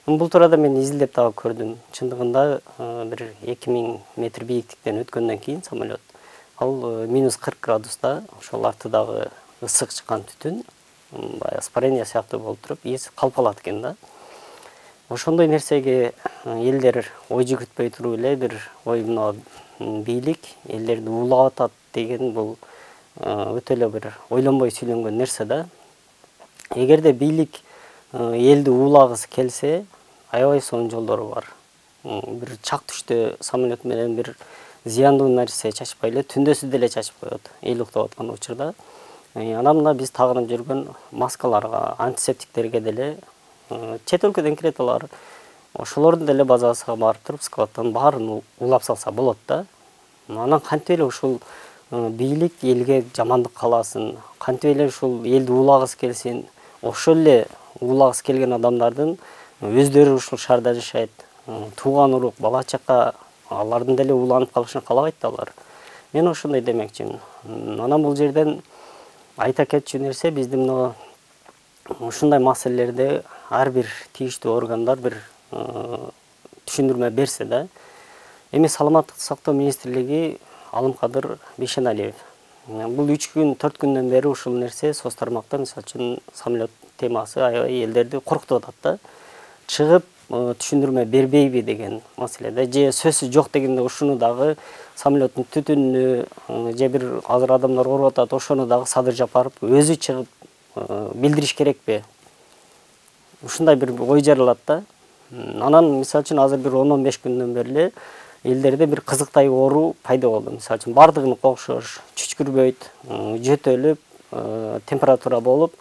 Бул туурада мен изилдеп дагы көрдүм. Чындыгында бир 2000 метр бийиктиктен өткөндөн кийин самолет ал -40 градуста ошол артыдагы ысык чыккан түтүн баягы испарение сыяктуу болуп туруп ээси калпалат экен да. Ошондой нерсеге элдер ой жүгүртпөй туруп эле бир ой мына бийлик элдерди уулап атат деген бул өтө эле бир ойлонбой сүйлөнгөн нерсе да. Эгерде бийлик элди уулагысы келсе, аябай сонун жолдору бар. Бир чак түштө самолет менен бир зыяндуу нерсе чачпай эле түндөсү деле чачып коет, эл уктап аткан учурда. Анан мына биз тагынып жүргөн маскаларга, антисептиктерге деле чет өлкөдөн кирет алар. Ошолордун деле базасына барып туруп складтан баарын улап салса болот да. Анан кантип эле ушул бийлик элге жамандык кааласын, кантип эле ушул элди уулагысы келсин, ошол эле уулагысы келген адамдардын өздөрү ушул шаарда жашайт, тууган урук, бала чака алардын деле ууланып калышын каалабайт да алар. Мен ошондой демекчимин. Анан бул жерден айта кетчү нерсе биздин мына ушундай маселелерде ар бир тийиштүү органдар бир түшүндүрмө берсе да. Эми Саламаттыкты сактоо министрлиги Алымкадыр Бейшеналиев. Бул 3 күн, 4 күндөн бери ушул нерсе соц тармакта мисалы үчүн самолет темасы аябай элдерди коркутуп атат да. Чыгып түшүндүрмө бербейби деген маселеде же сөзсүз жок дегенде ушуну дагы самолеттин түтүнүнү же бир азыр адамдар ооруп атат, ошону дагы Садыр Жапаров өзү чыгып билдириш керекпи? Ушундай бир ой жаралат да. Анан мисалы үчүн азыр бир 10-15 күндөн бери эле элдерде бир кызыктай оору пайда болду. Мисалы үчүн бардыгыныка окшош, чүчкүрбөйт, жөтөлүп, температура болуп,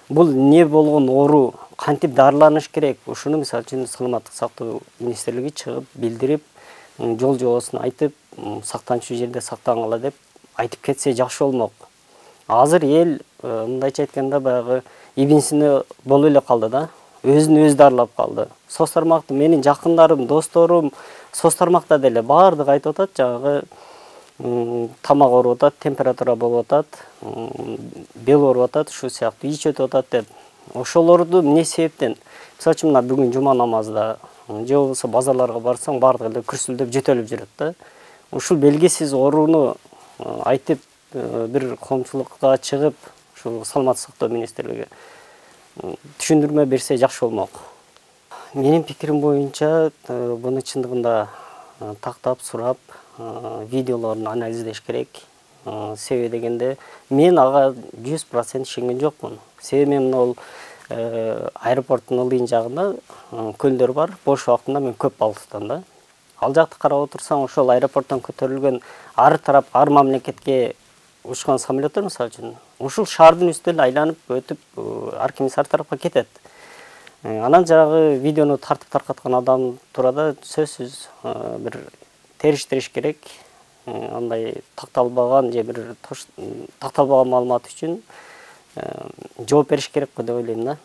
бул не болгон оору, кантип дарыланыш керек? Ушуну мисалы үчүн Саламаттык сактоо министрлиги чыгып билдирип, жол жобосун айтып, сактанчу жерде сактангыла деп айтып кетсе жакшы болмок. Азыр эл мындайча айтканда баягы ибинсине болуп эле калды да. Өзүн өзү дарылап калды. Соц тармакты менин жакындарым, досторум соц тармакта деле бардыгы айтып атат, жагы тамак ооруп атат, температура болуп атат, бел ооруп атат, ушул сыяктуу ич өтүп атат деп. Ошолорду эмне себептен? Мисалы үчүн мына бүгүн жума намазда же болбосо базарларга барсаң бардыгы эле күрсүлдөп, жөтөлүп жүрөт да. Ушул белгисиз ооруну айтып бир коомчулукка чыгып, ушул Саламаттык сактоо министрлиги түшүндүрмө берсе жакшы болмок. Менин пикирим боюнча, буну чындыгында тактап, сурап, видеолорун анализдеш керек. Себеби дегенде, мен ага 100% ишенген жокмун. Себеби мен ол аэропорттун ылдыйын жагында көлдөр бар, бош убактында мен көп балык тутам да. Ал жакты карап отурсаң, ошол аэропорттон көтөрүлгөн ар тарап, ар мамлекетке учкан самолеттер мисалы үчүн ушул шаардын үстүнөн айланып өтүп, ар кимиси ар тарапка кетет. Анан жагы видеону тартып таркаткан адам туурада сөзсүз бир териштириш керек. Андай такталбаган же бир такталбаган маалымат үчүн жооп бериш керек деп ойлойм да.